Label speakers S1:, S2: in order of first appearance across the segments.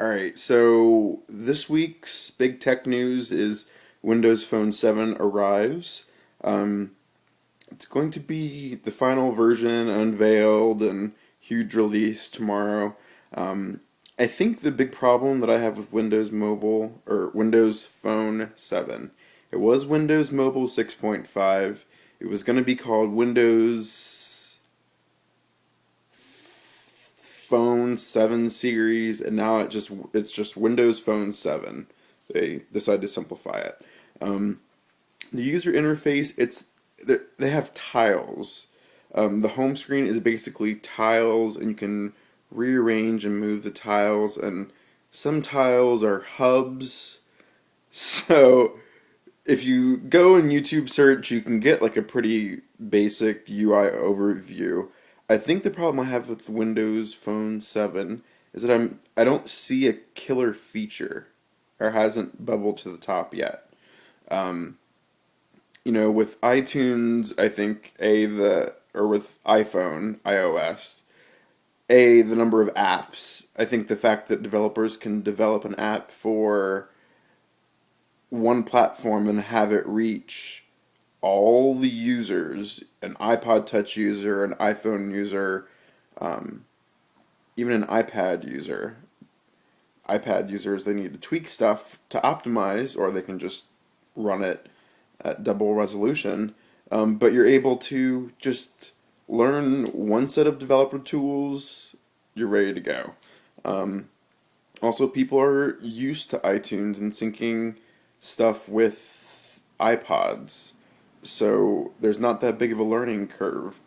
S1: All right, so this week's big tech news is Windows Phone 7 arrives. Um, it's going to be the final version unveiled and huge release tomorrow. Um, I think the big problem that I have with Windows Mobile or Windows Phone 7, it was Windows Mobile 6.5. It was going to be called Windows Phone 7 series, and now it's just Windows Phone 7. They decided to simplify it. Um, the user interface, they have tiles. The home screen is basically tiles, and you can rearrange and move the tiles, and some tiles are hubs. So if you go in YouTube search, you can get like a pretty basic UI overview. I think the problem I have with Windows Phone 7 is that I don't see a killer feature or hasn't bubbled to the top yet. Um, with iTunes, I think or with iPhone, iOS, the number of apps. I think the fact that developers can develop an app for one platform and have it reach all the users, an iPod Touch user, an iPhone user, um, even an iPad user. iPad users, they need to tweak stuff to optimize, or they can just run it at double resolution. But you're able to just learn one set of developer tools, you're ready to go. Um, Also, people are used to iTunes and syncing stuff with iPods, so there's not that big of a learning curve.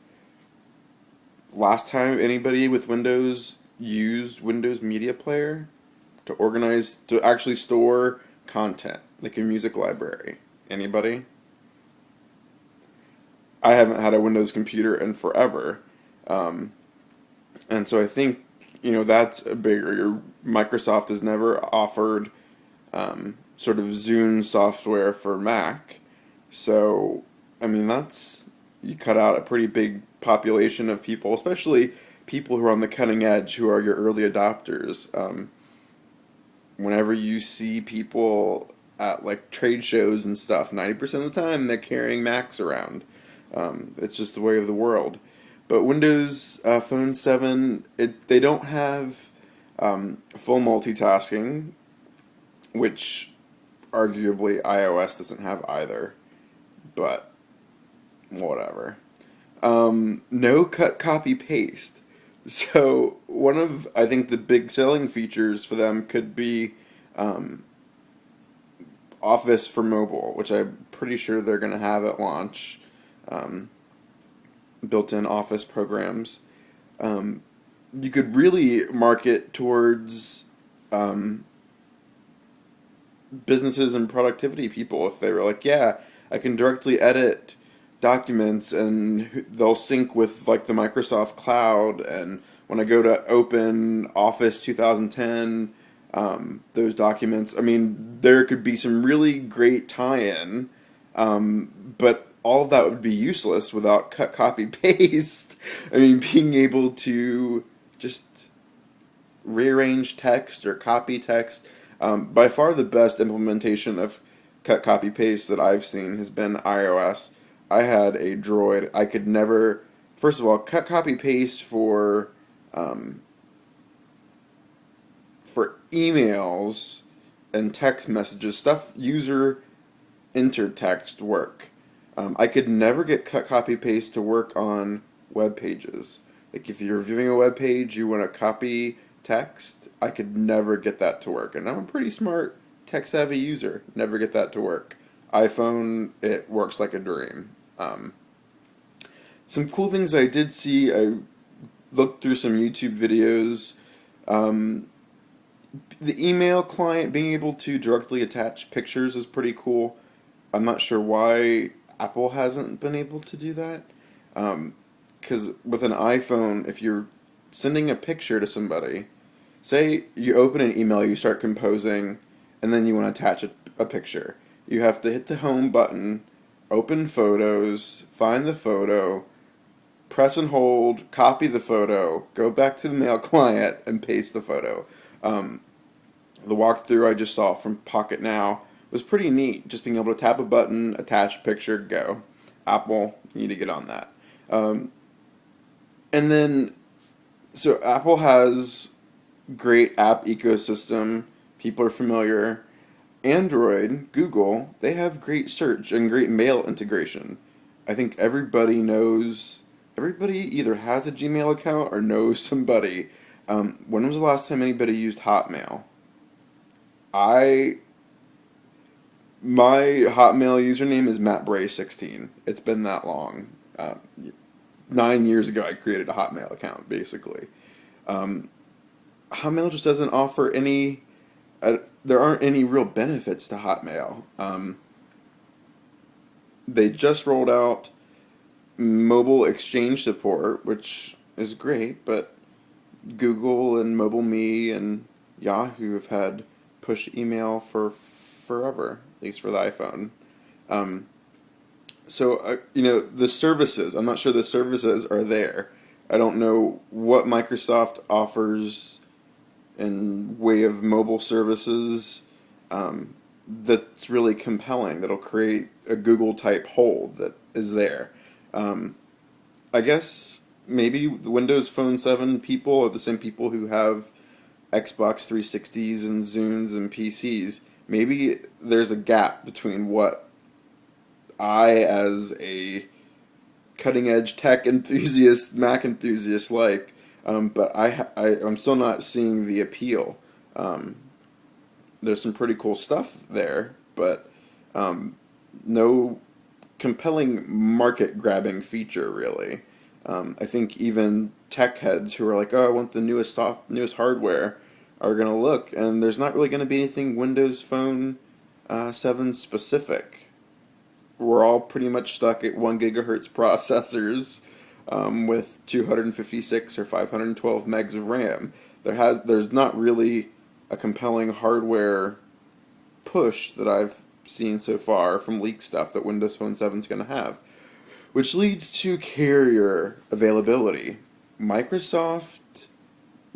S1: Last time anybody with Windows used Windows Media Player to actually store content, like a music library. Anybody? I haven't had a Windows computer in forever. Um, and so I think, that's a bigger. Microsoft has never offered sort of Zune software for Mac. So, I mean, you cut out a pretty big population of people, especially people who are on the cutting edge, who are your early adopters. Whenever you see people at like trade shows and stuff, 90% of the time they're carrying Macs around. It's just the way of the world. But Windows Phone 7, they don't have full multitasking, which arguably iOS doesn't have either. But whatever. No cut, copy, paste. So one of, I think, the big selling features for them could be um, Office for mobile, which I'm pretty sure they're going to have at launch. Um, Built-in Office programs. Um, you could really market towards um, businesses and productivity people if they were like, yeah, I can directly edit documents and they'll sync with like the Microsoft Cloud. And when I go to open Office 2010, those documents, I mean, there could be some really great tie-in, but all of that would be useless without cut, copy, paste. I mean, being able to just rearrange text or copy text. By far the best implementation of cut, copy, paste that I've seen has been iOS. I had a Droid. I could never, first of all, cut, copy, paste um, for emails and text messages, stuff user entered text work. I could never get cut, copy, paste to work on web pages. Like if you're viewing a web page, you want to copy text, I could never get that to work. And I'm a pretty smart, tech savvy user. Never get that to work. iPhone, it works like a dream. Some cool things I did see, I looked through some YouTube videos. Um, the email client being able to directly attach pictures is pretty cool. I'm not sure why Apple hasn't been able to do that. Because with an iPhone, if you're sending a picture to somebody, say you open an email, you start composing, and then you want to attach a picture. You have to hit the home button, open photos, find the photo, press and hold, copy the photo, go back to the mail client, and paste the photo. Um, The walkthrough I just saw from Pocket Now was pretty neat. Just being able to tap a button, attach a picture, go. Apple, you need to get on that. Um, and then, so Apple has great app ecosystem. People are familiar. Android, Google, they have great search and great mail integration. I think everybody either has a Gmail account or knows somebody. When was the last time anybody used Hotmail? I My Hotmail username is MattBray16. It's been that long. 9 years ago, I created a Hotmail account, basically. Um, Hotmail just doesn't offer any. There aren't any real benefits to Hotmail. They just rolled out mobile exchange support, which is great, but Google and MobileMe and Yahoo have had push email for forever, at least for the iPhone. Um, the services, I'm not sure the services are there. I don't know what Microsoft offers in way of mobile services that's really compelling, that'll create a Google type hold that is there. Um, I guess maybe the Windows Phone 7 people are the same people who have Xbox 360s and Zunes and PCs. Maybe there's a gap between what I, as a cutting edge tech enthusiast, Mac enthusiast, but I'm still not seeing the appeal. Um, there's some pretty cool stuff there, but um, no compelling market grabbing feature really. I think even tech heads who are like, "Oh, I want the newest hardware," are gonna look, and there's not really gonna be anything Windows Phone 7 specific. We're all pretty much stuck at 1 GHz processors with 256 or 512 megs of RAM. There's not really a compelling hardware push that I've seen so far from leaked stuff that Windows Phone 7 is going to have, which leads to carrier availability. Microsoft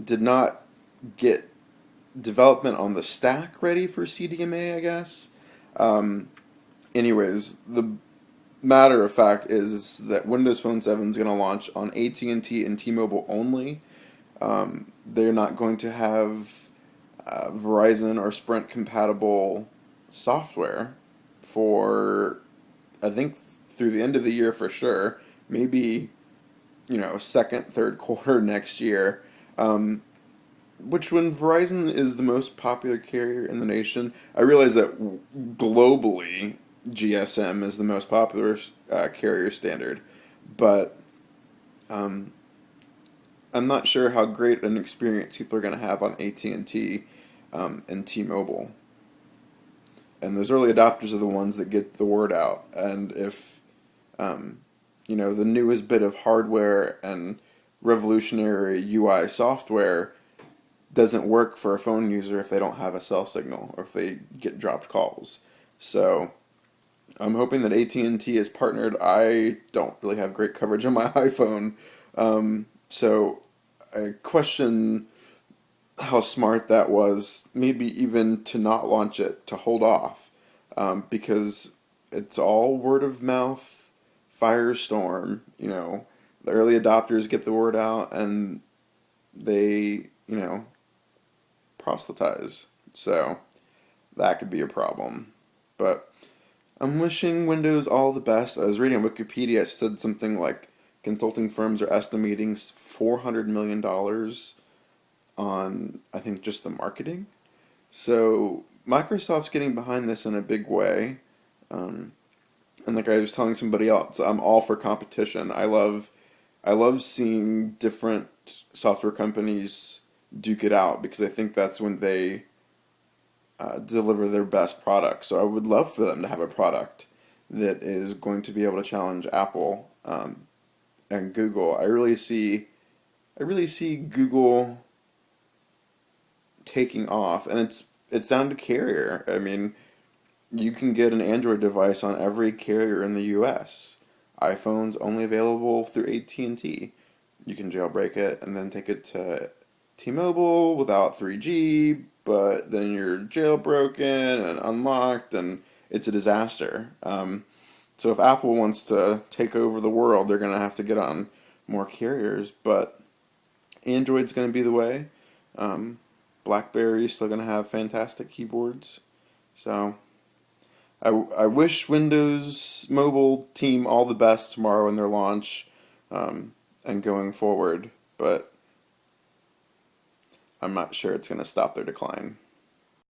S1: did not get development on the stack ready for CDMA, I guess. Um, Anyways, the matter of fact is that Windows Phone 7 is going to launch on AT&T and T-Mobile only. They're not going to have Verizon or Sprint compatible software for, I think, through the end of the year for sure. Maybe, second, third quarter next year. Which, when Verizon is the most popular carrier in the nation, I realize that globally GSM is the most popular carrier standard, but um, I'm not sure how great an experience people are going to have on AT&T and T-Mobile. And those early adopters are the ones that get the word out. And if um, the newest bit of hardware and revolutionary UI software doesn't work for a phone user if they don't have a cell signal or if they get dropped calls. So I'm hoping that AT&T is partnered. I don't really have great coverage on my iPhone, so I question how smart that was. Maybe even to not launch it, to hold off, because it's all word of mouth, firestorm. The early adopters get the word out, and they proselytize. So that could be a problem, but I'm wishing Windows all the best. I was reading on Wikipedia, it said something like consulting firms are estimating $400 million on, I think, just the marketing. So Microsoft's getting behind this in a big way. Um, and like I was telling somebody else, I'm all for competition. I love seeing different software companies duke it out because I think that's when they deliver their best product. So I would love for them to have a product that is going to be able to challenge Apple and Google. I really see Google taking off, and it's down to carrier. I mean, you can get an Android device on every carrier in the U.S. iPhone's only available through AT&T. You can jailbreak it and then take it to T-Mobile without 3G, but then you're jailbroken and unlocked, and it's a disaster. So if Apple wants to take over the world, they're going to have to get on more carriers, but Android's going to be the way. BlackBerry's still going to have fantastic keyboards. So I wish Windows Mobile team all the best tomorrow in their launch and going forward, but I'm not sure it's going to stop their decline.